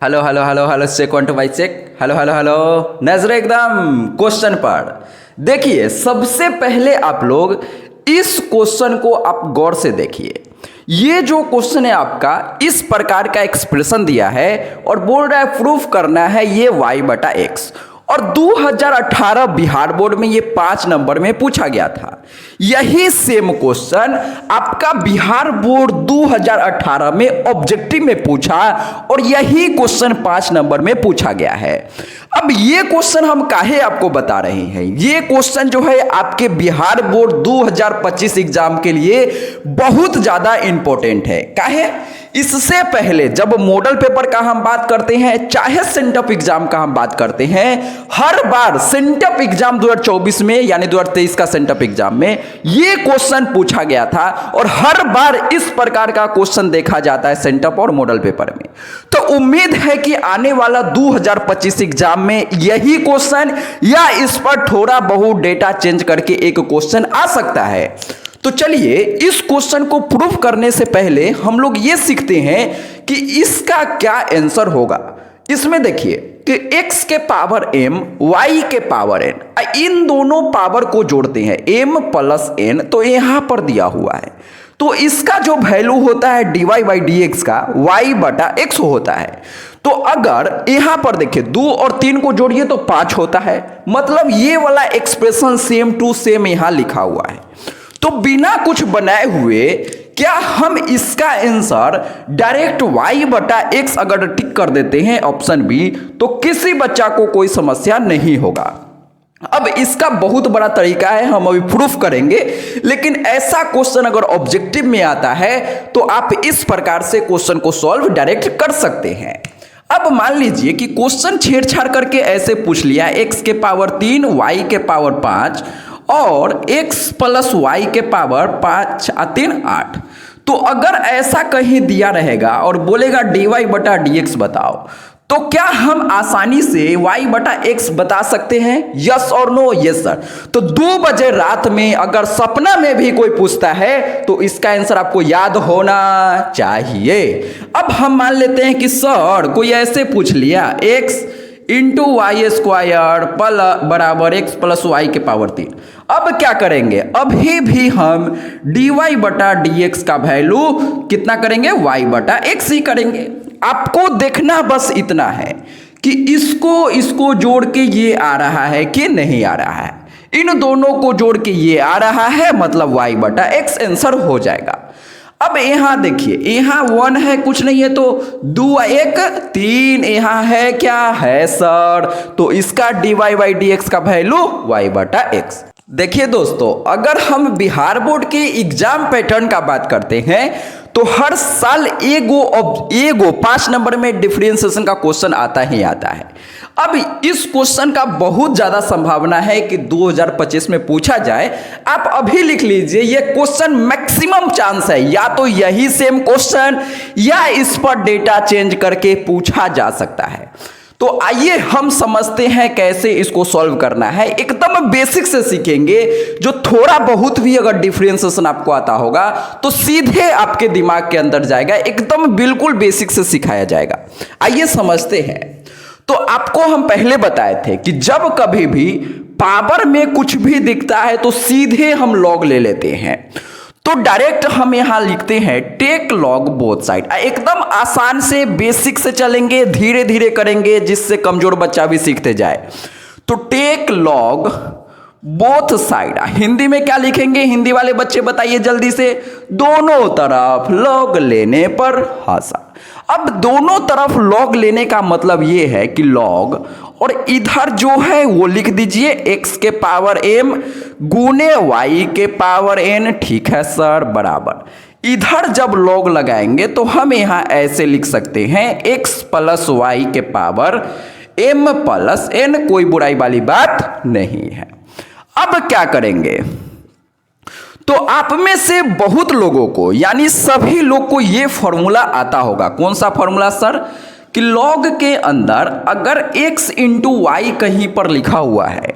Hello hello hello hello check 1 2 5 check. Hello hello hello नजर एकदम question पर। देखिए सबसे पहले आप लोग इस क्वेश्चन को आप गौर से देखिए। ये जो क्वेश्चन है आपका इस प्रकार का एक्सप्रेशन दिया है और बोल रहा है प्रूफ करना है ये y/x और 2018 बिहार बोर्ड में ये 5 नंबर में पूछा गया था। यही सेम क्वेश्चन आपका बिहार बोर्ड 2018 में ऑब्जेक्टिव में पूछा और यही क्वेश्चन 5 नंबर में पूछा गया है। अब ये क्वेश्चन हम काहे आपको बता रहे हैं, ये क्वेश्चन जो है आपके बिहार बोर्ड 2025 एग्जाम के लिए बहुत ज्यादा इंपॉर्टेंट है। काहे? इससे पहले जब मॉडल पेपर का हम बात करते हैं चाहे सेंटअप एग्जाम का हम बात करते हैं, हर बार सेंटअप एग्जाम 2024 में यानी 2023 का सेंटअप एग्जाम में ये क्वेश्चन पूछा गया था और हर बार इस प्रकार का क्वेश्चन देखा जाता है सेंटअप और मॉडल पेपर में। तो उम्मीद है कि आने वाला 2025 एग्जाम में यही क्वेश्चन या इस पर थोड़ा बहुत डेटा चेंज करके एक क्वेश्चन आ सकता है। तो चलिए इस क्वेश्चन को प्रूफ करने से पहले हम लोग ये सीखते हैं कि इसका क्या आंसर होगा। इसमें देखिए कि x के पावर m y के पावर n, इन दोनों पावर को जोड़ते हैं m प्लस n, तो यहां पर दिया हुआ है तो इसका जो वैल्यू होता है dy/dx का y/x होता है। तो अगर यहां पर देखिए 2 और 3 को जोड़िए तो 5 होता है, मतलब ये वाला एक्सप्रेशन सेम टू सेम यहां लिखा हुआ है। तो बिना कुछ बनाए हुए क्या हम इसका आंसर डायरेक्ट y/x अगर टिक कर देते हैं ऑप्शन बी तो किसी बच्चा को कोई समस्या नहीं होगा। अब इसका बहुत बड़ा तरीका है, हम अभी प्रूफ करेंगे, लेकिन ऐसा क्वेश्चन अगर ऑब्जेक्टिव में आता है तो आप इस प्रकार से क्वेश्चन को सॉल्व डायरेक्ट कर सकते हैं। अब मान लीजिए कि क्वेश्चन छेड़छाड़ करके ऐसे पूछ लिया x के पावर 3 y के पावर 5 और x प्लस वाई के पावर 5 3 8। तो अगर ऐसा कहीं दिया रहेगा और बोलेगा dy/dx बताओ, तो क्या हम आसानी से y/x बता सकते हैं? यस और नो? Yes sir. तो 2 बजे रात में अगर सपना में भी कोई पूछता है तो इसका आंसर आपको याद होना चाहिए। अब हम मान लेते हैं कि सर कोई ऐसे पूछ लिया x इंटू वाई स्क्वायर बराबर x प्लस वाई के पावर 3। अब क्या करेंगे? अभी भी हम dy/dx का वैल्यू कितना करेंगे? y/x ही करेंगे। आपको देखना बस इतना है कि इसको जोड़ के ये आ रहा है कि नहीं आ रहा है। इन दोनों को जोड़ के ये आ रहा है, मतलब y/x आंसर हो जाएगा। अब यहां देखिए, यहां 1 है कुछ नहीं है तो 2 1 3 यहां है क्या है सर? तो इसका dy/dx का वैल्यू y/x। देखिए दोस्तों, अगर हम बिहार बोर्ड के एग्जाम पैटर्न का बात करते हैं तो हर साल एगो 5 नंबर में डिफरेंशिएशन का क्वेश्चन आता ही आता है। अब इस क्वेश्चन का बहुत ज्यादा संभावना है कि 2025 में पूछा जाए। आप अभी लिख लीजिए, ये क्वेश्चन मैक्सिमम चांस है या तो यही सेम क्वेश्चन या इस पर डेटा चेंज करके पूछा जा सकता है। तो आइए हम समझते हैं कैसे इसको सॉल्व करना है। एकदम बेसिक से सीखेंगे, जो थोड़ा बहुत भी अगर डिफरेंशिएशन आपको आता होगा तो सीधे आपके दिमाग के अंदर जाएगा, एकदम बिल्कुल बेसिक से सिखाया जाएगा। आइए समझते हैं। तो आपको हम पहले बताए थे कि जब कभी भी पावर में कुछ भी दिखता है तो सीधे हम लॉग ले लेते हैं। तो डायरेक्ट हम यहां लिखते हैं टेक लॉग बोथ साइड। एकदम आसान से बेसिक से चलेंगे, धीरे धीरे करेंगे जिससे कमजोर बच्चा भी सीखते जाए। तो take log both side Hindi में क्या लिखेंगे? हिंदी वाले बच्चे बताइए जल्दी से। दोनों तरफ लॉग लेने पर हंसा। अब दोनों तरफ लॉग लेने का मतलब ये है कि लॉग और इधर जो है वो लिख दीजिए x के पावर m गुने y के पावर n। ठीक है सर, बराबर। इधर जब लॉग लगाएंगे तो हम यहां ऐसे लिख सकते हैं x प्लस वाई के पावर m प्लस n। कोई बुराई वाली बात नहीं है। अब क्या करेंगे? तो आप में से बहुत लोगों को यानी सभी लोग को यह फॉर्मूला आता होगा। कौन सा फॉर्मूला सर? कि लॉग के अंदर अगर x इंटू वाई कहीं पर लिखा हुआ है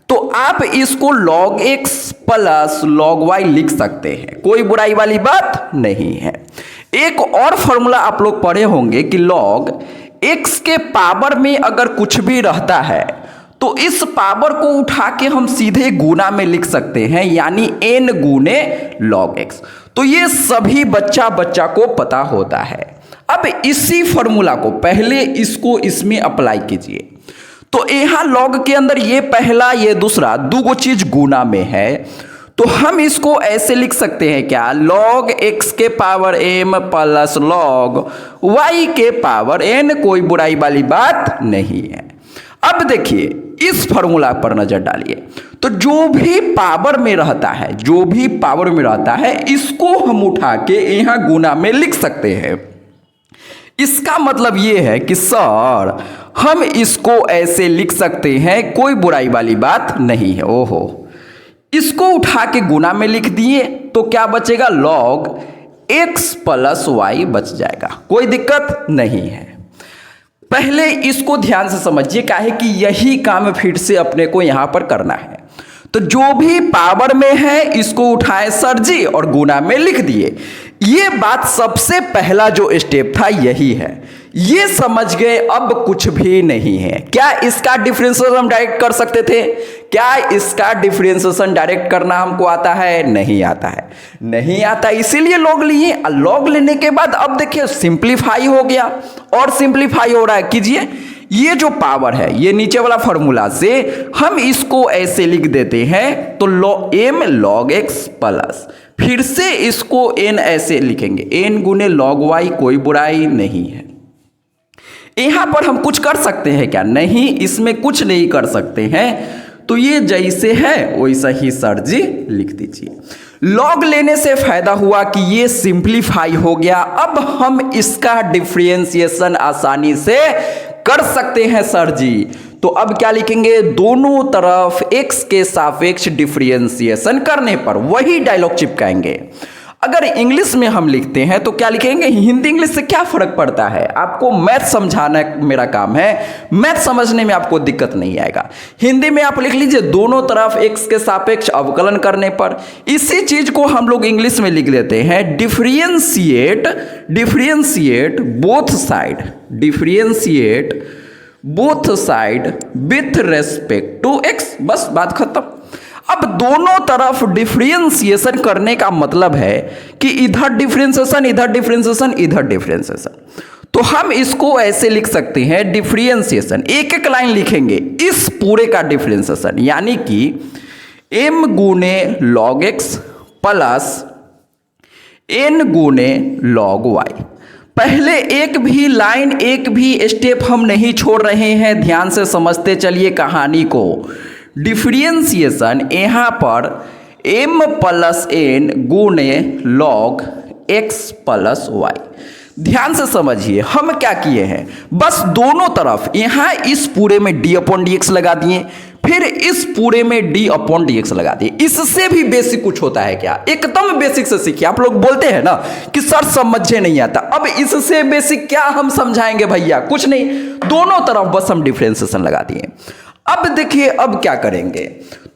तो आप इसको log x plus log y लिख सकते हैं, कोई बुराई वाली बात नहीं है। एक और फॉर्मूला आप लोग पढ़े होंगे कि log x के पावर में अगर कुछ भी रहता है तो इस पावर को उठा के हम सीधे गुना में लिख सकते हैं, यानी n गुने log x। तो ये सभी बच्चा को पता होता है। अब इसी फॉर्मूला को पहले इसको इसमें अप्लाई कीजिए। तो यहाँ log के अंदर ये पहला ये दूसरा दो चीज गुना में है, तो हम इसको ऐसे लिख सकते हैं क्या, log x के power m plus log y के पावर n। कोई बुराई वाली बात नहीं है। अब देखिए इस फॉर्मूला पर नजर डालिए, तो जो भी पावर में रहता है, जो भी पावर में रहता है इसको हम उठा के यहां गुना में लिख सकते हैं। इसका मतलब ये है कि सर हम इसको ऐसे लिख सकते हैं, कोई बुराई वाली बात नहीं है। ओहो, इसको उठा के गुना में लिख दिए तो क्या बचेगा, log x प्लस y बच जाएगा, कोई दिक्कत नहीं है। पहले इसको ध्यान से समझिए, काहे कि यही काम फिर से अपने को यहां पर करना है। तो जो भी पावर में है इसको उठाए सर जी और गुना में लिख दिए। ये बात सबसे पहला जो स्टेप था यही है, ये समझ गए। अब कुछ भी नहीं है। क्या इसका डिफरेंशिएशन हम डायरेक्ट कर सकते थे? क्या इसका डिफरेंशिएशन डायरेक्ट करना हमको आता है? नहीं आता है, नहीं आता, इसीलिए लॉग लिए। लॉग लेने के बाद अब देखिए सिंप्लीफाई हो गया, और सिंप्लीफाई हो रहा है। कीजिए, ये जो पावर है ये नीचे वाला फॉर्मूला से हम इसको ऐसे लिख देते हैं, तो m log x प्लस फिर से इसको n ऐसे लिखेंगे, n गुने log y, कोई बुराई नहीं है। यहां पर हम कुछ कर सकते हैं क्या? नहीं, इसमें कुछ नहीं कर सकते हैं। तो ये जैसे है वैसा ही सर जी लिख दीजिए। लॉग लेने से फायदा हुआ कि ये सिंप्लीफाई हो गया। अब हम इसका डिफरेंशिएशन आसानी से कर सकते हैं सर जी। तो अब क्या लिखेंगे, दोनों तरफ x के सापेक्ष डिफरेंशिएशन करने पर वही डायलॉग चिपकाएंगे। अगर इंग्लिश में हम लिखते हैं तो क्या लिखेंगे, हिंदी इंग्लिश से क्या फर्क पड़ता है? आपको मैथ समझाना मेरा काम है, मैथ समझने में आपको दिक्कत नहीं आएगा। हिंदी में आप लिख लीजिए दोनों तरफ x के सापेक्ष अवकलन करने पर। इसी चीज को हम लोग इंग्लिश में लिख लेते हैं differentiate both side with respect to x। बस बात खत्म। अब दोनों तरफ डिफरेंशिएशन करने का मतलब है कि इधर डिफरेंशिएशन, इधर डिफरेंशिएशन, इधर डिफरेंशिएशन। तो हम इसको ऐसे लिख सकते हैं डिफरेंशिएशन, एक एक लाइन लिखेंगे इस पूरे का डिफरेंशिएशन, यानी कि m गुने log x प्लस n गुने log y। पहले एक भी लाइन, एक भी स्टेप हम नहीं छोड़ रहे हैं, ध्यान से समझते चलिए कहानी को। डिफरेंशिएशन यहाँ पर m प्लस n गुने log x प्लस y। ध्यान से समझिए हम क्या किए हैं, बस दोनों तरफ यहाँ इस पूरे में d अपॉन dx लगा दिए, फिर इस पूरे में d अपॉन dx लगा दिए। इससे भी बेसिक कुछ होता है क्या? एकदम बेसिक से सीखिए। आप लोग बोलते हैं ना कि सर समझे नहीं आता, अब इससे बेसिक क्या हम समझाएंगे भैया? कुछ नहीं, दोनों तरफ बस हम डिफरेंशिएशन लगा दिए। अब देखिए अब क्या करेंगे,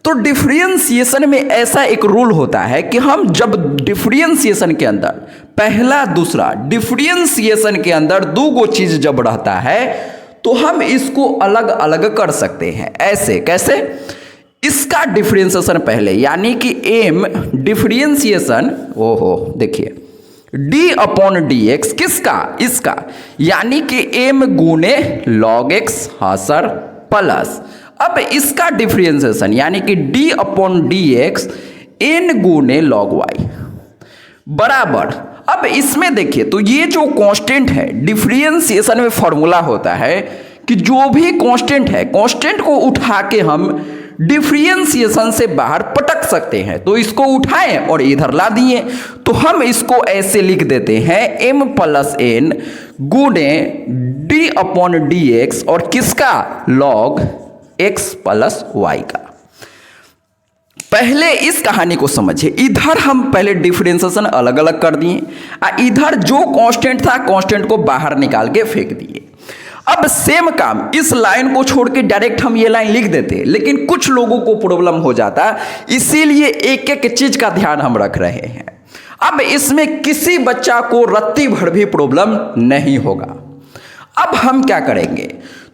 तो डिफरेंशिएशन में ऐसा एक रूल होता है कि हम जब डिफरेंशिएशन के अंदर पहला दूसरा डिफरेंशिएशन के अंदर दो चीज जब रहता है तो हम इसको अलग अलग कर सकते हैं। ऐसे कैसे? इसका डिफरेंशिएशन पहले, यानी कि m डिफरेंशिएशन, ओहो देखिए d अपॉन dx, किसका? इसका, यानी कि m गुने log x, हाँ सर, प्लस अब इसका डिफरेंशिएशन यानी कि d अपॉन dx n गुने log y बराबर। अब इसमें देखिए तो ये जो कांस्टेंट है, डिफरेंशिएशन में फॉर्मूला होता है कि जो भी कांस्टेंट है, कांस्टेंट को उठा के हम डिफरेंशिएशन से बाहर पटक सकते हैं। तो इसको उठाएं और इधर ला दिए, तो हम इसको ऐसे लिख देते हैं m प्लस n गुणे d अपॉन dx और किसका? log x प्लस y का। पहले इस कहानी को समझिए, इधर हम पहले डिफरेंशिएशन अलग अलग कर दिए, इधर जो कांस्टेंट था कांस्टेंट को बाहर निकाल के फेंक दिए। अब सेम काम इस लाइन को छोड़ के डायरेक्ट हम ये लाइन लिख देते, लेकिन कुछ लोगों को प्रॉब्लम हो जाता, इसीलिए एक एक चीज का ध्यान हम रख रहे हैं। अब इसमें किसी बच्चा को रत्ती भर भी प्रॉब्लम नहीं होगा। अब हम क्या करेंगे,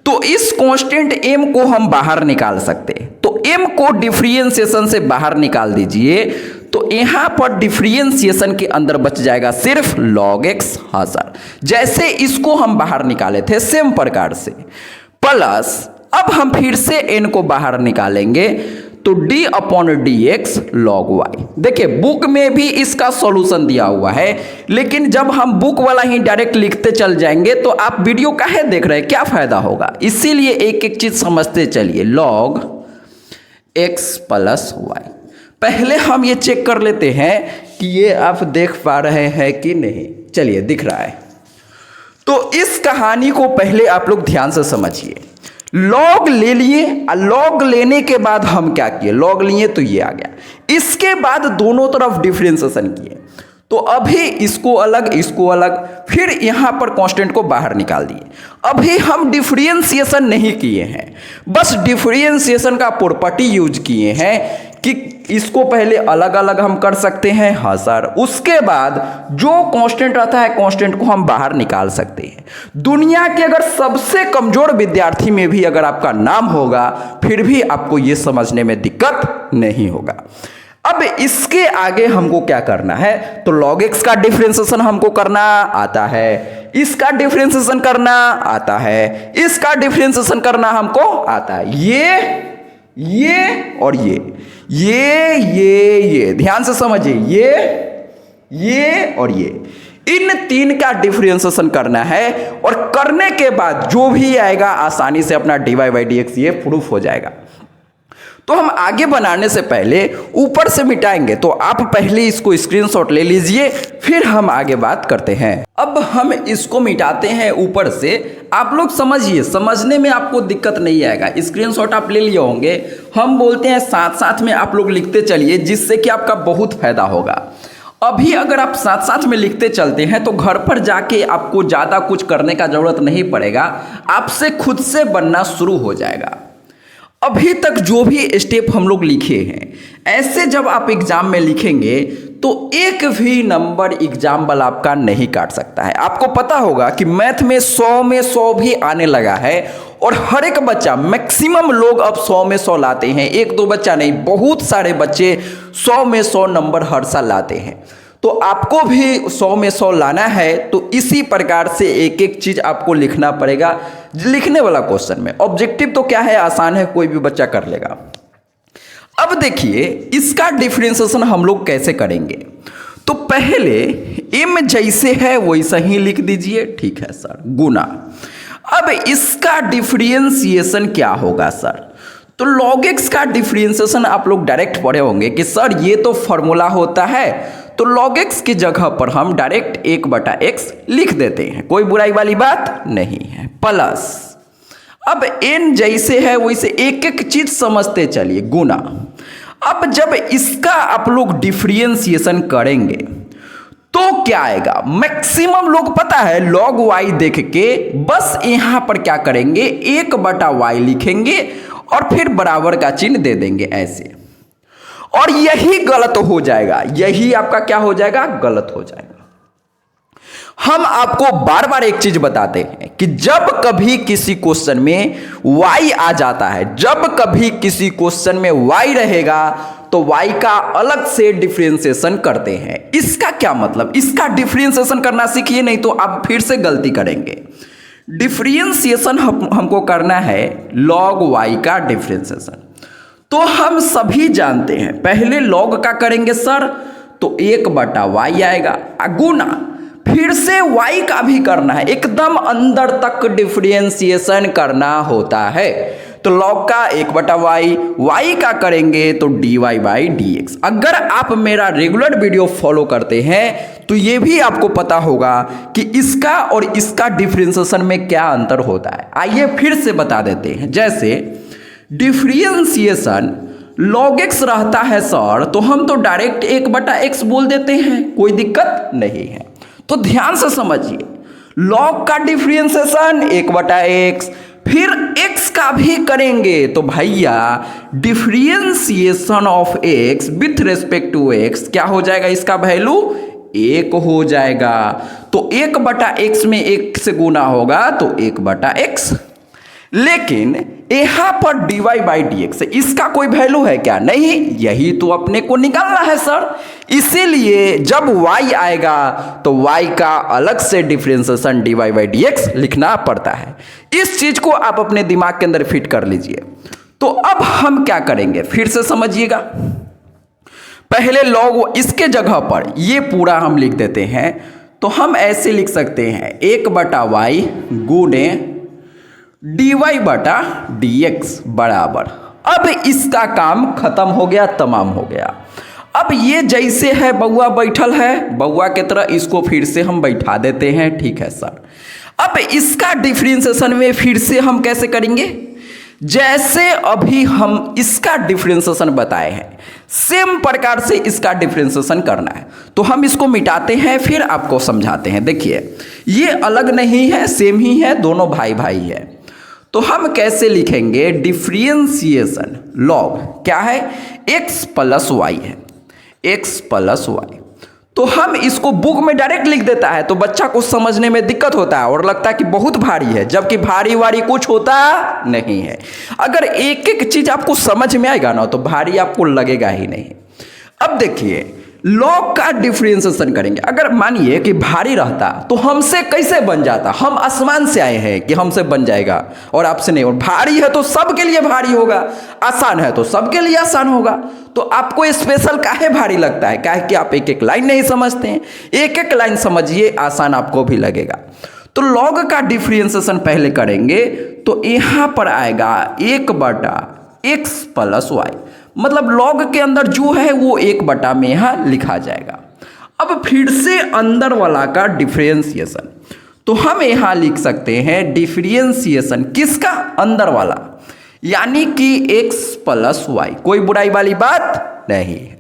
तो इस कांस्टेंट m को हम बाहर निकाल सकते हैं। तो m को डिफरेंशिएशन से बाहर निकाल दीजिए, तो यहां पर डिफरेंशिएशन के अंदर बच जाएगा सिर्फ log x। हाँ सर, जैसे इसको हम बाहर निकाले थे सेम प्रकार से, प्लस अब हम फिर से n को बाहर निकालेंगे, तो d upon d x log y. देखिए बुक में भी इसका सॉल्यूशन दिया हुआ है, लेकिन जब हम बुक वाला ही डायरेक्ट लिखते चल जाएंगे तो आप वीडियो काहे देख रहे हैं, क्या फायदा होगा। इसीलिए एक एक चीज समझते चलिए। लॉग एक्स प्लस वाई, पहले हम ये चेक कर लेते हैं कि ये आप देख पा रहे हैं कि नहीं। चलिए दिख रहा है। तो इस कहानी को पहले आप लोग ध्यान से समझिए। लॉग ले लिए, लॉग लेने के बाद हम क्या किए, लॉग लिए तो ये आ गया, इसके बाद दोनों तरफ डिफरेंशिएशन किए, तो अभी इसको अलग इसको अलग, फिर यहां पर कांस्टेंट को बाहर निकाल दिए। अभी हम डिफरेंशिएशन नहीं किए हैं, बस डिफरेंशिएशन का प्रॉपर्टी यूज किए हैं कि इसको पहले अलग अलग हम कर सकते हैं। हाँ सर, उसके बाद जो कांस्टेंट रहता है कांस्टेंट को हम बाहर निकाल सकते हैं। दुनिया के अगर सबसे कमजोर विद्यार्थी में भी अगर आपका नाम होगा, फिर भी आपको ये समझने में दिक्कत नहीं होगा। अब इसके आगे हमको क्या करना है, तो log x का डिफरेंशिएशन हमको करना आता है, इसका डिफरेंशिएशन करना आता है, इसका डिफरेंशिएशन करना हमको आता है। ये और ये ध्यान से समझिए, ये और ये, इन तीन का डिफरेंशिएशन करना है, और करने के बाद जो भी आएगा आसानी से अपना dy बाई dx ये प्रूफ हो जाएगा। तो हम आगे बनाने से पहले ऊपर से मिटाएंगे, तो आप पहले इसको स्क्रीनशॉट ले लीजिए, फिर हम आगे बात करते हैं। अब हम इसको मिटाते हैं ऊपर से, आप लोग समझिए, समझने में आपको दिक्कत नहीं आएगा। स्क्रीनशॉट आप ले लिए होंगे, हम बोलते हैं साथ साथ में आप लोग लिखते चलिए, जिससे कि आपका बहुत फायदा होगा। अभी अगर आप साथ साथ में लिखते चलते हैं तो घर पर जाके आपको ज़्यादा कुछ करने का जरूरत नहीं पड़ेगा, आपसे खुद से बनना शुरू हो जाएगा। अभी तक जो भी स्टेप हम लोग लिखे हैं, ऐसे जब आप एग्जाम में लिखेंगे तो एक भी नंबर एग्जाम वाला आपका नहीं काट सकता है। आपको पता होगा कि मैथ में 100 में 100 भी आने लगा है, और हर एक बच्चा, मैक्सिमम लोग अब 100 में 100 लाते हैं। एक दो बच्चा नहीं, बहुत सारे बच्चे 100 में 100 नंबर हर साल लाते हैं। तो आपको भी 100 में 100 लाना है, तो इसी प्रकार से एक एक चीज आपको लिखना पड़ेगा। लिखने वाला क्वेश्चन में ऑब्जेक्टिव तो क्या है, आसान है, कोई भी बच्चा कर लेगा। अब देखिए इसका डिफरेंशिएशन हम लोग कैसे करेंगे। तो पहले m जैसे है वैसा ही लिख दीजिए, ठीक है सर, गुना। अब इसका डिफरेंशिएशन क्या होगा सर, तो log x का डिफरेंशिएशन आप लोग डायरेक्ट पढ़े होंगे कि सर ये तो फॉर्मूला होता है, तो log x की जगह पर हम डायरेक्ट 1/x लिख देते हैं, कोई बुराई वाली बात नहीं है। प्लस अब n जैसे है वैसे एक एक चीज समझते चलिए, गुना। अब जब इसका आप लोग डिफरेंशिएशन करेंगे तो क्या आएगा, मैक्सिमम लोग पता है log y देख के बस यहां पर क्या करेंगे, 1/y लिखेंगे और फिर बराबर का चिन्ह दे देंगे ऐसे, और यही गलत हो जाएगा, यही आपका क्या हो जाएगा, गलत हो जाएगा। हम आपको बार बार एक चीज बताते हैं कि जब कभी किसी क्वेश्चन में y आ जाता है, जब कभी किसी क्वेश्चन में y रहेगा तो y का अलग से डिफरेंशिएशन करते हैं। इसका क्या मतलब, इसका डिफरेंशिएशन करना सीखिए, नहीं तो आप फिर से गलती करेंगे। डिफरेंशिएशन हमको करना है log y का डिफरेंशिएशन, तो हम सभी जानते हैं पहले log का करेंगे सर, तो 1/y आएगा, गुना फिर से y का भी करना है, एकदम अंदर तक डिफरेंशिएशन करना होता है। तो log का 1/y, y का करेंगे तो dy बाई dx। अगर आप मेरा रेगुलर वीडियो फॉलो करते हैं तो ये भी आपको पता होगा कि इसका और इसका डिफरेंशिएशन में क्या अंतर होता है। आइए फिर से बता देते हैं। जैसे डिफरेंशिएशन log x रहता है सर, तो हम तो डायरेक्ट 1/x बोल देते हैं, कोई दिक्कत नहीं है। तो ध्यान से समझिए, log का डिफरेंशिएशन 1/x, फिर x का भी करेंगे तो भैया differentiation of x with respect to x क्या हो जाएगा, इसका वैल्यू 1 हो जाएगा। तो 1/x में 1 से गुना होगा तो 1/x। लेकिन यहां पर dy/dx इसका कोई वैल्यू है क्या? नहीं, यही तो अपने को निकालना है सर। इसीलिए जब y आएगा तो y का अलग से डिफरेंशिएशन dy/dx लिखना पड़ता है। इस चीज को आप अपने दिमाग के अंदर फिट कर लीजिए। तो अब हम क्या करेंगे फिर से समझिएगा। पहले log इसके जगह पर ये पूरा हम लिख देते हैं। तो हम ऐसे लिख सकते हैं 1/y गुणे dy/dx बराबर। अब इसका काम खत्म हो गया, तमाम हो गया। अब ये जैसे है बउआ बैठल है, बउआ की तरह इसको फिर से हम बैठा देते हैं। ठीक है सर। अब इसका डिफरेंशिएशन में फिर से हम कैसे करेंगे? जैसे अभी हम इसका डिफरेंशिएशन बताए हैं सेम प्रकार से इसका डिफरेंशिएशन करना है। तो हम इसको मिटाते हैं फिर आपको समझाते हैं। देखिए ये अलग नहीं है, सेम ही है, दोनों भाई भाई है। तो हम कैसे लिखेंगे? डिफरेंशिएशन लॉग क्या है? x + y है, x + y। तो हम इसको बुक में डायरेक्ट लिख देता है तो बच्चा को समझने में दिक्कत होता है और लगता है कि बहुत भारी है, जबकि भारी वारी कुछ होता नहीं है। अगर एक एक चीज आपको समझ में आएगा ना तो भारी आपको लगेगा ही नहीं। अब देखिए लॉग का डिफरेंशिएशन करेंगे। अगर मानिए कि भारी रहता तो हमसे कैसे बन जाता? हम आसमान से आए हैं कि हमसे बन जाएगा और आपसे नहीं। और भारी है तो सबके लिए भारी होगा, आसान है तो सबके लिए आसान होगा। तो आपको स्पेशल काहे भारी लगता है? काहे कि आप एक एक लाइन नहीं समझते हैं। एक एक लाइन समझिए, आसान आपको भी लगेगा। तो लॉग का डिफरेंशिएशन पहले करेंगे तो यहां पर आएगा 1/x + y। मतलब लॉग के अंदर जो है वो 1/, में यहां लिखा जाएगा। अब फिर से अंदर वाला का डिफरेंशिएशन तो हम यहां लिख सकते हैं डिफरेंशिएशन किसका? अंदर वाला, यानी कि x + y। कोई बुराई वाली बात नहीं है।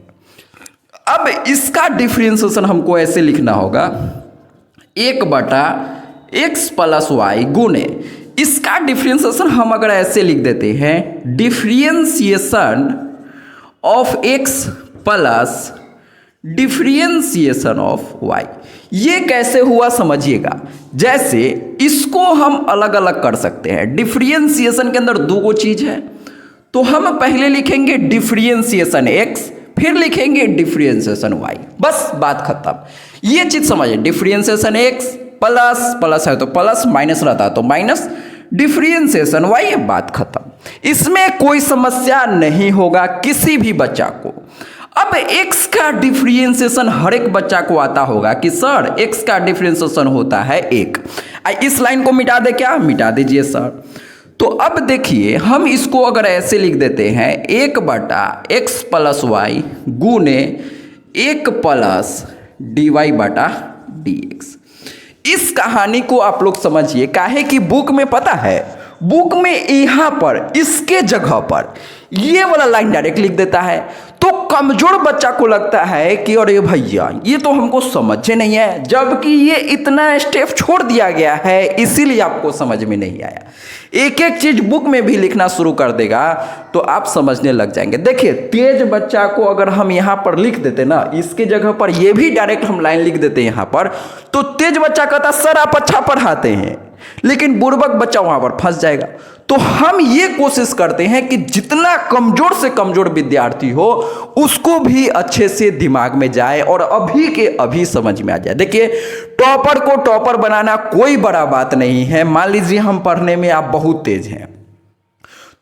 अब इसका डिफरेंशिएशन हमको ऐसे लिखना होगा 1/x + y गुणे इसका डिफरेंशिएशन हम अगर ऐसे लिख देते हैं differentiation of x plus differentiation of y। ये कैसे हुआ समझिएगा। जैसे इसको हम अलग अलग कर सकते हैं। डिफरेंशिएशन के अंदर दो चीज है तो हम पहले लिखेंगे डिफरेंशिएशन x, फिर लिखेंगे डिफरेंशिएशन y। बस बात खत्म। ये चीज समझिए। डिफरेंशिएशन x प्लस प्लस है तो प्लस, माइनस रहता है तो माइनस, डिफरेंशिएशन y, बात खत्म। इसमें कोई समस्या नहीं होगा किसी भी बच्चा को। अब x का डिफरेंशिएशन हर एक बच्चा को आता होगा कि सर x का डिफरेंशिएशन होता है 1। इस लाइन को मिटा दे क्या? मिटा दीजिए सर। तो अब देखिए हम इसको अगर ऐसे लिख देते हैं 1/x + y गुणे 1 + dy/dx। इस कहानी को आप लोग समझिए। काहे कि बुक में पता है, बुक में यहां पर इसके जगह पर ये वाला लाइन डायरेक्ट लिख देता है तो कमजोर बच्चा को लगता है कि अरे भैया ये तो हमको समझे नहीं है, जबकि ये इतना स्टेप छोड़ दिया गया है इसीलिए आपको समझ में नहीं आया। एक एक चीज बुक में भी लिखना शुरू कर देगा तो आप समझने लग जाएंगे। देखिए तेज बच्चा को अगर हम यहाँ पर लिख देते ना, इसके जगह पर ये भी डायरेक्ट हम लाइन लिख देते यहाँ पर, तो तेज बच्चा कहता सर आप अच्छा पढ़ाते हैं, लेकिन बुर्बक बच्चा वहां पर फंस जाएगा। तो हम ये कोशिश करते हैं कि जितना कमजोर से कमजोर विद्यार्थी हो उसको भी अच्छे से दिमाग में जाए और अभी के अभी समझ में आ जाए। देखिए टॉपर को टॉपर बनाना कोई बड़ा बात नहीं है। मान लीजिए हम पढ़ने में आप बहुत तेज हैं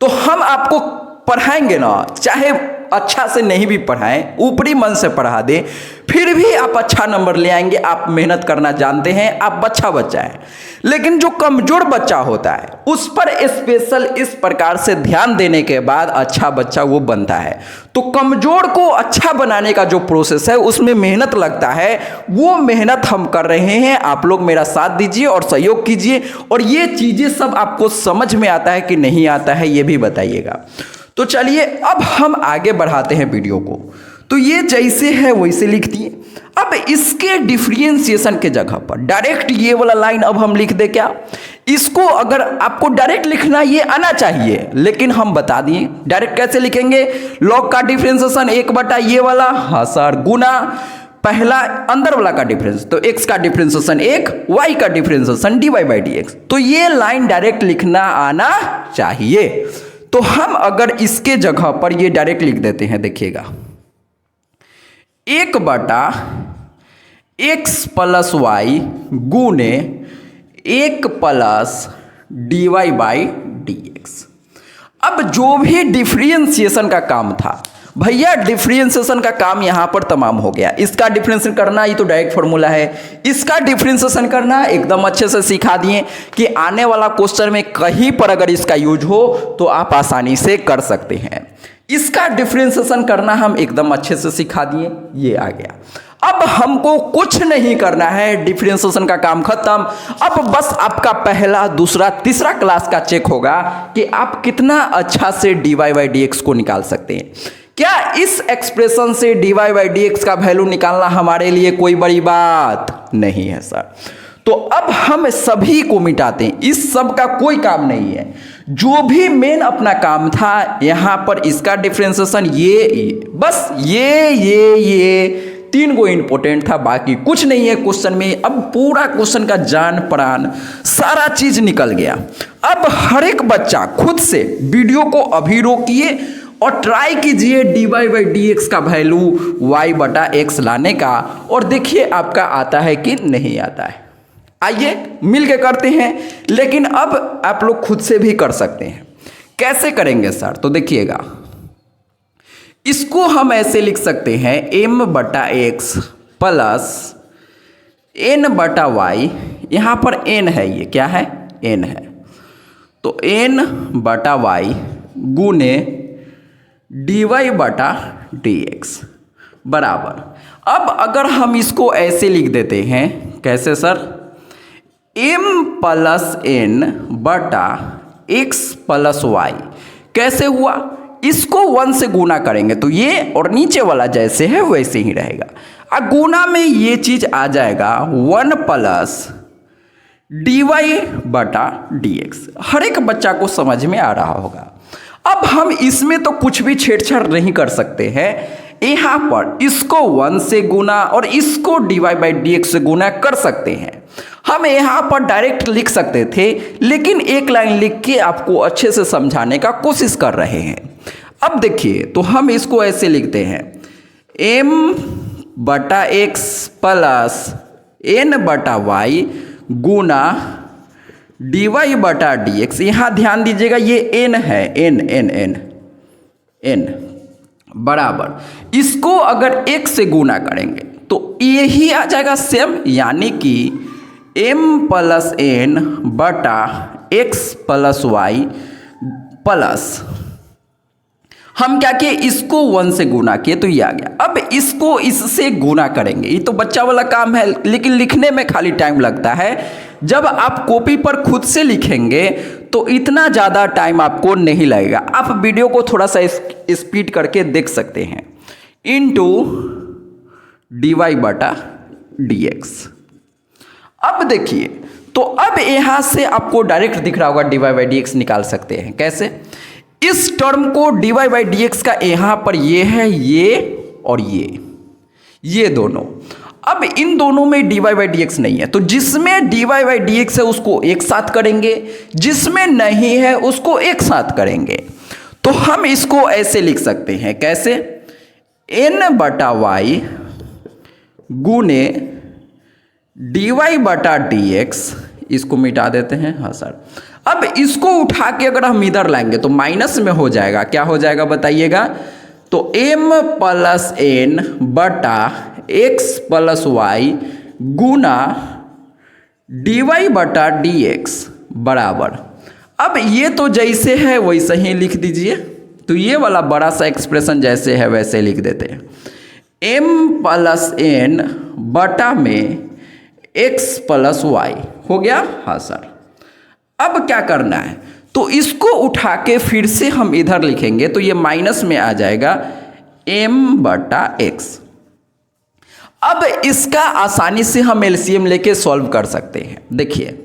तो हम आपको पढ़ाएंगे ना, चाहे अच्छा से नहीं भी पढ़ाएं, ऊपरी मन से पढ़ा दें, फिर भी आप अच्छा नंबर ले आएंगे। आप मेहनत करना जानते हैं, आप अच्छा बच्चा है। लेकिन जो कमजोर बच्चा होता है उस पर स्पेशल इस प्रकार से ध्यान देने के बाद अच्छा बच्चा वो बनता है। तो कमजोर को अच्छा बनाने का जो प्रोसेस है उसमें मेहनत लगता है, वो मेहनत हम कर रहे हैं। आप लोग मेरा साथ दीजिए और सहयोग कीजिए और ये चीजें सब आपको समझ में आता है कि नहीं आता है ये भी बताइएगा। तो चलिए अब हम आगे बढ़ाते हैं वीडियो को। तो ये जैसे है वैसे लिख दिए। अब इसके डिफरेंशिएशन के जगह पर डायरेक्ट ये वाला लाइन अब हम लिख दे क्या? इसको अगर आपको डायरेक्ट लिखना ये आना चाहिए, लेकिन हम बता दिए डायरेक्ट कैसे लिखेंगे। लॉग का डिफरेंशिएशन 1/, ये वाला, हाँ सर, गुना पहला अंदर वाला का डिफरेंस, तो x का डिफरेंशिएशन 1, y का डिफरेंशिएशन dy बाई dx। तो ये लाइन डायरेक्ट लिखना आना चाहिए। तो हम अगर इसके जगह पर ये डायरेक्ट लिख देते हैं, देखिएगा 1/x प्लस y गुने 1 प्लस dy बाई dx। अब जो भी डिफरेंशिएशन का काम था भैया, डिफरेंशिएशन का काम यहां पर तमाम हो गया। इसका डिफरेंशिएशन करना ये तो डायरेक्ट फॉर्मूला है, इसका डिफरेंशिएशन करना एकदम अच्छे से सिखा दिए कि आने वाला क्वेश्चन में कहीं पर अगर इसका यूज हो तो आप आसानी से कर सकते हैं। इसका डिफरेंशिएशन करना हम एकदम अच्छे से सिखा दिए, ये आ गया। अब हमको कुछ नहीं करना है, डिफरेंशिएशन का काम खत्म। अब बस आपका पहला, दूसरा, तीसरा क्लास का चेक होगा कि आप कितना अच्छा से dy बाई dx को निकाल सकते हैं। क्या इस एक्सप्रेशन से dy बाई dx का वैल्यू निकालना हमारे लिए कोई बड़ी बात नहीं है सर। तो अब हम सभी को मिटाते हैं, इस सब का कोई काम नहीं है। जो भी मेन अपना काम था यहां पर इसका डिफरेंशिएशन ये बस ये 3 गो इंपॉर्टेंट था, बाकी कुछ नहीं है क्वेश्चन में। अब पूरा क्वेश्चन का जान प्राण सारा चीज निकल गया। अब हर एक बच्चा खुद से वीडियो को अभी रोकिए और ट्राई कीजिए dy बाई dx का वैल्यू y/x लाने का, और देखिए आपका आता है कि नहीं आता है। आइए मिलके करते हैं, लेकिन अब आप लोग खुद से भी कर सकते हैं। कैसे करेंगे सर? तो देखिएगा, इसको हम ऐसे लिख सकते हैं m/x प्लस n/y। यहां पर n है, ये क्या है? n है। तो n/y गुने dy बटा dx बराबर। अब अगर हम इसको ऐसे लिख देते हैं, कैसे सर? m प्लस n बटा x प्लस y। कैसे हुआ? इसको 1 से गुना करेंगे तो ये, और नीचे वाला जैसे है वैसे ही रहेगा। अब गुना में ये चीज आ जाएगा 1 प्लस dy बटा dx। हर एक बच्चा को समझ में आ रहा होगा। अब हम इसमें तो कुछ भी छेड़छाड़ नहीं कर सकते हैं। यहां पर इसको 1 से गुना और इसको dy बाई dx से गुना कर सकते हैं। हम यहां पर डायरेक्ट लिख सकते थे, लेकिन एक लाइन लिख के आपको अच्छे से समझाने का कोशिश कर रहे हैं। अब देखिए, तो हम इसको ऐसे लिखते हैं m/x प्लस n/y गुना dy बटा dx। यहां ध्यान दीजिएगा ये n है, n बराबर। इसको अगर 1 से गुना करेंगे तो यही आ जाएगा सेम, यानी कि m प्लस n बटा x प्लस y प्लस हम क्या किए, इसको 1 से गुना किए तो ये आ गया। अब इसको इससे गुना करेंगे, ये तो बच्चा वाला काम है, लेकिन लिखने में खाली टाइम लगता है। जब आप कॉपी पर खुद से लिखेंगे तो इतना ज़्यादा टाइम आपको नहीं लगेगा। आप वीडियो को थोड़ा सा स्पीड करके देख सकते हैं। इनटू dy बटा dx। अब देखिए, तो अब यहाँ से आपको डायरेक्ट दिख रहा होगा dy बाई dx निकाल सकते हैं। कैसे? इस टर्म को dy बाई dx का यहाँ पर ये है, ये और ये दोनों। अब इन दोनों में dy बाई dx नहीं है, तो जिसमें dy बाई dx है उसको एक साथ करेंगे, जिसमें नहीं है उसको एक साथ करेंगे। तो हम इसको ऐसे लिख सकते हैं, कैसे? n/y गुने dy बटा dx। इसको मिटा देते हैं, हाँ सर। अब इसको उठा के अगर हम इधर लाएंगे तो माइनस में हो जाएगा। क्या हो जाएगा बताइएगा? तो m प्लस n बटा x प्लस y गुना dy बटा dx बराबर। अब ये तो जैसे है वैसे ही लिख दीजिए। तो ये वाला बड़ा सा एक्सप्रेशन जैसे है वैसे लिख देते हैं। m प्लस n बटा में x प्लस y हो गया, हाँ सर। अब क्या करना है, तो इसको उठा के फिर से हम इधर लिखेंगे तो ये माइनस में आ जाएगा m बटा x। अब इसका आसानी से हम एलसीएम लेके सॉल्व कर सकते हैं। देखिए,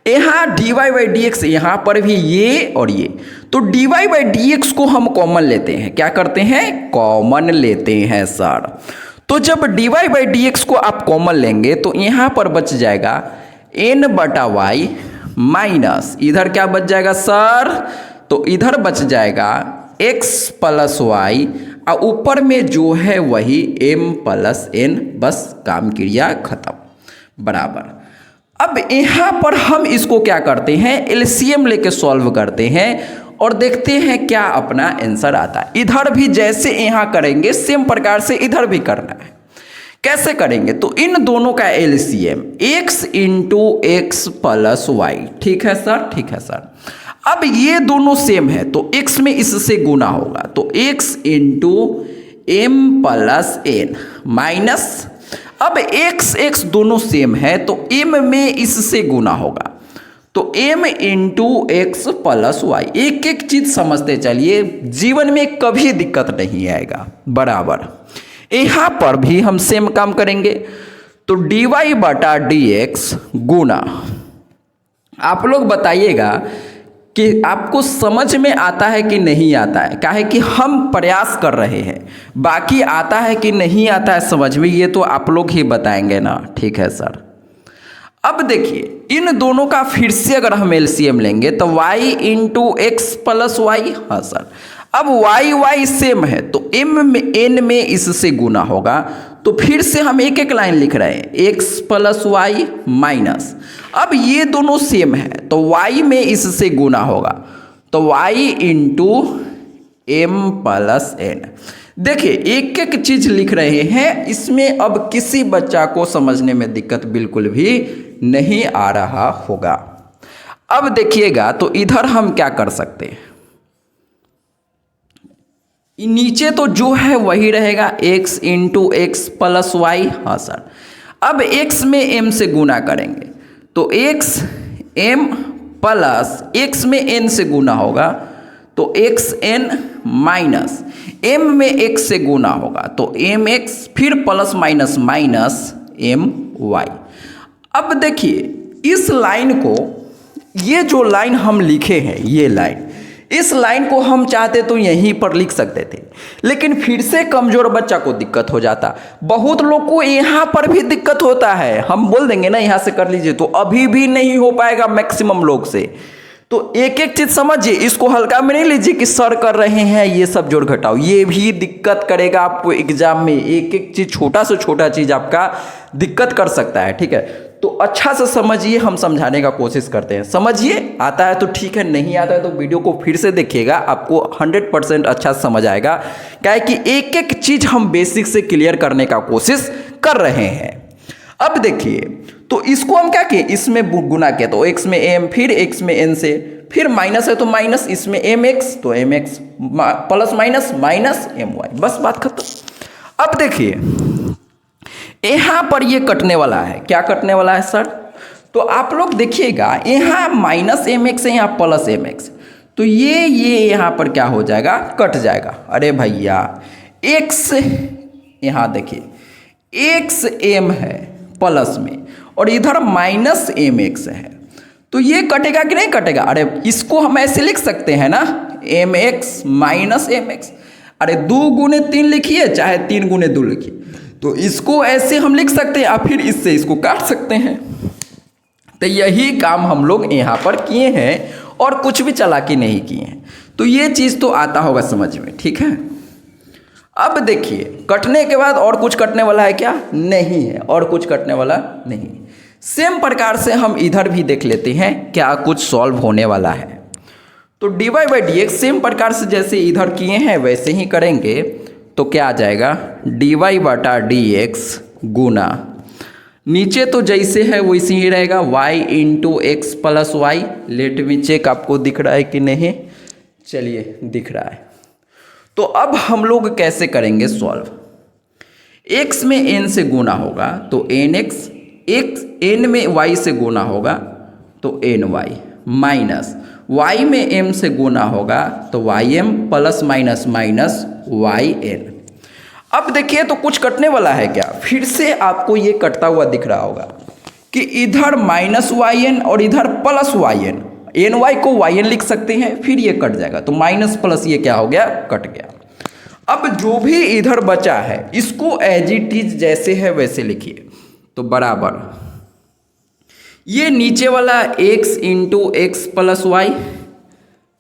यहाँ dy बाई dx, यहाँ पर भी ये और ये, तो dy बाई dx को हम कॉमन लेते हैं। क्या करते हैं? कॉमन लेते हैं सर। तो जब dy बाई डी एक्स को आप कॉमन लेंगे तो यहाँ पर बच जाएगा n बटा वाई माइनस इधर क्या बच जाएगा सर, तो इधर बच जाएगा x प्लस वाई और ऊपर में जो है वही m प्लस n, बस काम क्रिया खत्म बराबर। अब यहाँ पर हम इसको क्या करते हैं, एलसीएम लेके सॉल्व करते हैं और देखते हैं क्या अपना आंसर आता है। इधर भी जैसे यहाँ करेंगे सेम प्रकार से इधर भी करना है। कैसे करेंगे, तो इन दोनों का LCM x into x plus y, ठीक है सर, ठीक है सर। अब ये दोनों सेम है तो x में इससे गुना होगा तो x into m plus n minus, अब x दोनों सेम है तो m में इससे गुना होगा तो m into x plus y. एक एक चीज समझते चलिए, जीवन में कभी दिक्कत नहीं आएगा बराबर। यहाँ पर भी हम सेम काम करेंगे तो dy बटा डी एक्स गुना, आप लोग बताइएगा कि आपको समझ में आता है कि नहीं आता है, काहे कि हम प्रयास कर रहे हैं, बाकी आता है कि नहीं आता है समझ में ये तो आप लोग ही बताएंगे ना, ठीक है सर। अब देखिए इन दोनों का फिर से अगर हम एलसीएम लेंगे तो y into x plus y, हाँ सर। अब y सेम है तो m में n में इससे गुना होगा तो फिर से हम एक एक लाइन लिख रहे हैं x प्लस वाई माइनस, अब ये दोनों सेम है तो y में इससे गुना होगा तो y into m plus n. देखिए एक एक चीज लिख रहे हैं, इसमें अब किसी बच्चा को समझने में दिक्कत बिल्कुल भी नहीं आ रहा होगा। अब देखिएगा तो इधर हम क्या कर सकते हैं, नीचे तो जो है वही रहेगा x into x plus y, हाँ सर। अब x में m से गुना करेंगे तो x m प्लस x में n से गुना होगा तो xn माइनस m में x से गुना होगा तो mx, फिर प्लस माइनस माइनस my। अब देखिए इस लाइन को, ये जो लाइन हम लिखे हैं ये लाइन, इस लाइन को हम चाहते तो यहीं पर लिख सकते थे, लेकिन फिर से कमजोर बच्चा को दिक्कत हो जाता। बहुत लोग को यहाँ पर भी दिक्कत होता है, हम बोल देंगे ना यहाँ से कर लीजिए तो अभी भी नहीं हो पाएगा मैक्सिमम लोग से। तो एक एक चीज समझिए, इसको हल्का में नहीं लीजिए कि सर कर रहे हैं ये सब जोड़ घटाओ, ये भी दिक्कत करेगा आपको एग्जाम में। एक एक चीज, छोटा से छोटा चीज आपका दिक्कत कर सकता है, ठीक है। तो अच्छा से समझिए, हम समझाने का कोशिश करते हैं। समझिए, आता है तो ठीक है, नहीं आता है तो वीडियो को फिर से देखिएगा, आपको 100% अच्छा समझ आएगा। क्या है कि एक एक चीज हम बेसिक से क्लियर करने का कोशिश कर रहे हैं। अब देखिए तो इसको हम क्या किए, इसमें गुना किया तो x में m, फिर x में n से, फिर माइनस है तो माइनस, इसमें mx तो mx plus minus minus my, बस बात खत्म। अब देखिए यहाँ पर ये कटने वाला है, क्या कटने वाला है सर, तो आप लोग देखिएगा यहाँ माइनस mx है, यहाँ प्लस mx, तो ये यहाँ पर क्या हो जाएगा, कट जाएगा। अरे भैया x, यहाँ देखिए x m है प्लस में और इधर माइनस mx है, तो ये कटेगा कि नहीं कटेगा। अरे इसको हम ऐसे लिख सकते हैं ना, mx माइनस mx, अरे 2 गुने 3 लिखिए चाहे 3 गुने 2 लिखिए, तो इसको ऐसे हम लिख सकते हैं, आप फिर इससे इसको काट सकते हैं। तो यही काम हम लोग यहाँ पर किए हैं और कुछ भी चालाकी नहीं किए हैं। तो ये चीज़ तो आता होगा समझ में, ठीक है। अब देखिए कटने के बाद और कुछ कटने वाला है क्या, नहीं है, और कुछ कटने वाला नहीं। सेम प्रकार से हम इधर भी देख लेते हैं क्या कुछ सॉल्व होने वाला है। तो dy by D x same प्रकार से जैसे इधर किए हैं वैसे ही करेंगे तो क्या आ जाएगा, dy बटा डी एक्स गुना, नीचे तो जैसे है वैसे ही रहेगा y into x plus y. Let me check आपको दिख रहा है कि नहीं, चलिए दिख रहा है। तो अब हम लोग कैसे करेंगे सॉल्व, x में n से गुना होगा तो nx, x n में y से गुना होगा तो ny माइनस y में m से गुना होगा तो ym plus minus minus yn। अब देखिए तो कुछ कटने वाला है क्या, फिर से आपको ये कटता हुआ दिख रहा होगा कि इधर माइनस yn और इधर प्लस yn, ny को yn लिख सकते हैं, फिर ये कट जाएगा तो माइनस प्लस ये क्या हो गया, कट गया। अब जो भी इधर बचा है इसको एज इट इज जैसे है वैसे लिखिए। तो बराबर ये नीचे वाला x into x plus y,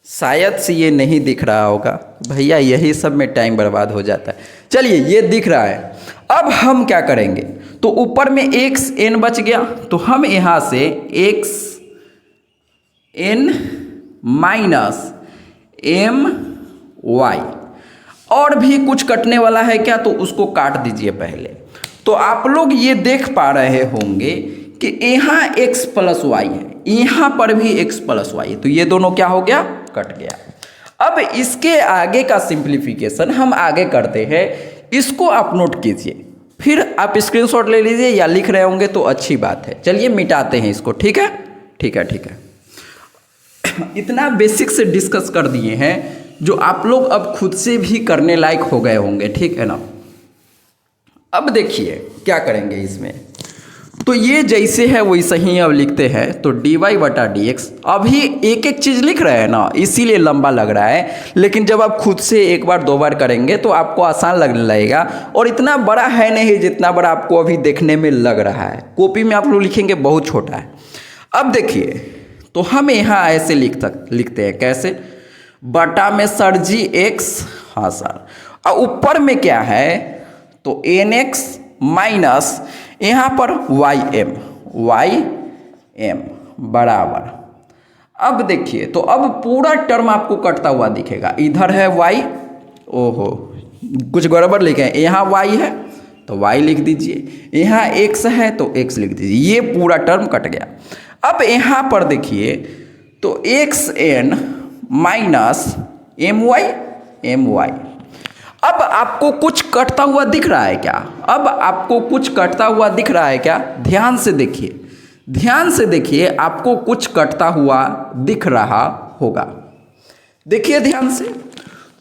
शायद से ये नहीं दिख रहा होगा भैया, यही सब में टाइम बर्बाद हो जाता है। चलिए ये दिख रहा है। अब हम क्या करेंगे, तो ऊपर में एक्स एन बच गया, तो हम यहाँ से x n minus m y, और भी कुछ कटने वाला है क्या, तो उसको काट दीजिए पहले। तो आप लोग ये देख पा रहे होंगे कि यहाँ x प्लस वाई है, यहाँ पर भी x प्लस वाई है, तो ये दोनों क्या हो गया, कट गया। अब इसके आगे का सिंप्लीफिकेशन हम आगे करते हैं, इसको आप नोट कीजिए, फिर आप स्क्रीनशॉट ले लीजिए या लिख रहे होंगे तो अच्छी बात है। चलिए मिटाते हैं इसको, ठीक है ठीक है ठीक है। इतना बेसिक से डिस्कस कर दिए हैं जो आप लोग अब खुद से भी करने लायक हो गए होंगे, ठीक है ना। अब देखिए क्या करेंगे इसमें, तो ये जैसे है वैसे ही अब लिखते हैं। तो डी वाई बटा डी एक्स, अभी एक एक चीज़ लिख रहे हैं ना, इसीलिए लंबा लग रहा है, लेकिन जब आप खुद से एक बार दो बार करेंगे तो आपको आसान लगने लगेगा। और इतना बड़ा है नहीं जितना बड़ा आपको अभी देखने में लग रहा है, कॉपी में आप लोग लिखेंगे बहुत छोटा है। अब देखिए, तो हम यहाँ ऐसे लिखते हैं, कैसे, बटा में सर जी एक्स, हाँ सर, और ऊपर में क्या है, तो एन एक्स माइनस यहाँ पर वाई एम बराबर। अब देखिए, तो अब पूरा टर्म आपको कटता हुआ दिखेगा, इधर है वाई, ओहो कुछ गड़बड़ लिखे हैं, यहाँ वाई है तो वाई लिख दीजिए, यहाँ एक्स है तो एक्स लिख दीजिए, ये पूरा टर्म कट गया। अब यहाँ पर देखिए, तो x n minus m y. अब आपको कुछ कटता हुआ दिख रहा है क्या, अब आपको कुछ कटता हुआ दिख रहा है क्या, ध्यान से देखिए, ध्यान से देखिए, आपको कुछ कटता हुआ दिख रहा होगा, देखिए ध्यान से।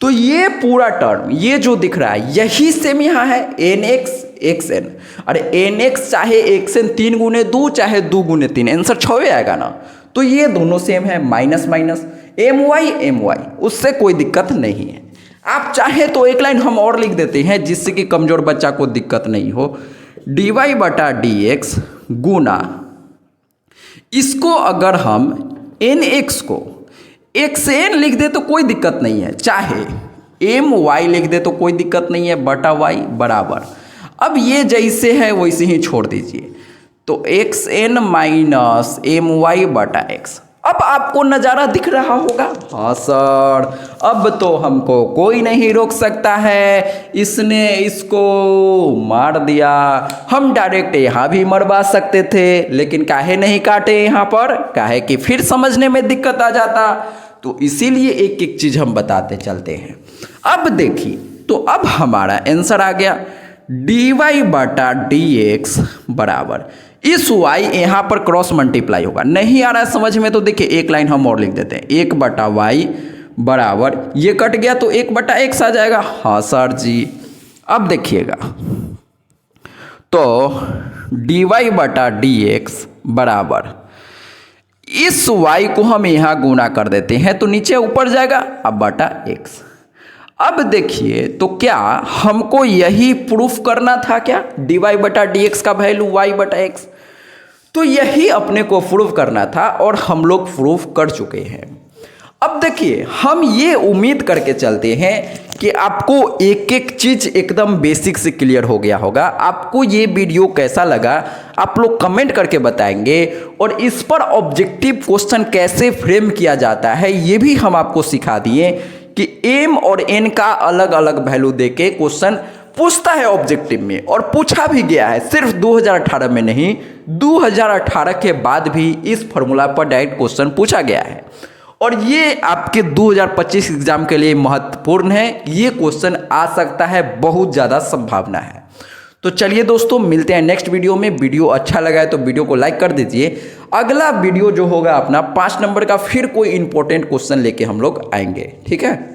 तो ये पूरा टर्म, ये जो दिख रहा है यही सेम यहाँ है, एन एक्स एक्स एन, अरे एन एक्स चाहे एक्स एन 3 गुने 2 चाहे 2 गुने 3, आंसर 6 आएगा ना। तो ये दोनों सेम है, माइनस माइनस एम वाई, उससे कोई दिक्कत नहीं है। आप चाहे तो एक लाइन हम और लिख देते हैं जिससे कि कमजोर बच्चा को दिक्कत नहीं हो, डी वाई बटा डी एक्स गुना, इसको अगर हम एन एक्स को एक्स एन लिख दे तो कोई दिक्कत नहीं है, चाहे एम वाई लिख दे तो कोई दिक्कत नहीं है, बटा वाई बराबर। अब ये जैसे है वैसे ही छोड़ दीजिए, तो x n minus m y बटा एक्स। अब आपको नज़ारा दिख रहा होगा, हाँ सर, अब तो हमको कोई नहीं रोक सकता है, इसने इसको मार दिया। हम डायरेक्ट यहाँ भी मरवा सकते थे, लेकिन काहे नहीं काटे यहाँ पर, काहे कि फिर समझने में दिक्कत आ जाता, तो इसीलिए एक एक चीज़ हम बताते चलते हैं। अब देखिए, तो अब हमारा आंसर आ गया, डी वाई बटा डी एक्स बराबर, इस y यहाँ पर क्रॉस मल्टीप्लाई होगा, नहीं आ रहा है समझ में तो देखिए एक लाइन हम और लिख देते हैं, 1 बटा वाई बराबर, ये कट गया तो 1 बटा एक्स आ जाएगा, हाँ सर जी। अब देखिएगा, तो डी वाई बटा डी एक्स बराबर, इस y को हम यहाँ गुना कर देते हैं तो नीचे ऊपर जाएगा, अब बटा एक्स। अब देखिए, तो क्या हमको यही प्रूफ करना था क्या, डी वाई बटा डी एक्स का वैल्यू y बटा एक्स, तो यही अपने को प्रूफ करना था और हम लोग प्रूफ कर चुके हैं। अब देखिए, हम ये उम्मीद करके चलते हैं कि आपको एक एक चीज़ एकदम बेसिक से क्लियर हो गया होगा। आपको ये वीडियो कैसा लगा आप लोग कमेंट करके बताएंगे, और इस पर ऑब्जेक्टिव क्वेश्चन कैसे फ्रेम किया जाता है ये भी हम आपको सिखा दिए कि एम और एन का अलग अलग वैल्यू देके क्वेश्चन पूछता है ऑब्जेक्टिव में, और पूछा भी गया है, सिर्फ 2018 में नहीं, 2018 के बाद भी इस फॉर्मूला पर डायरेक्ट क्वेश्चन पूछा गया है, और ये आपके 2025 एग्जाम के लिए महत्वपूर्ण है। ये क्वेश्चन आ सकता है, बहुत ज़्यादा संभावना है। तो चलिए दोस्तों, मिलते हैं नेक्स्ट वीडियो में। वीडियो अच्छा लगा है तो वीडियो को लाइक कर दीजिए। अगला वीडियो जो होगा अपना 5 नंबर का, फिर कोई इंपॉर्टेंट क्वेश्चन लेके हम लोग आएंगे, ठीक है।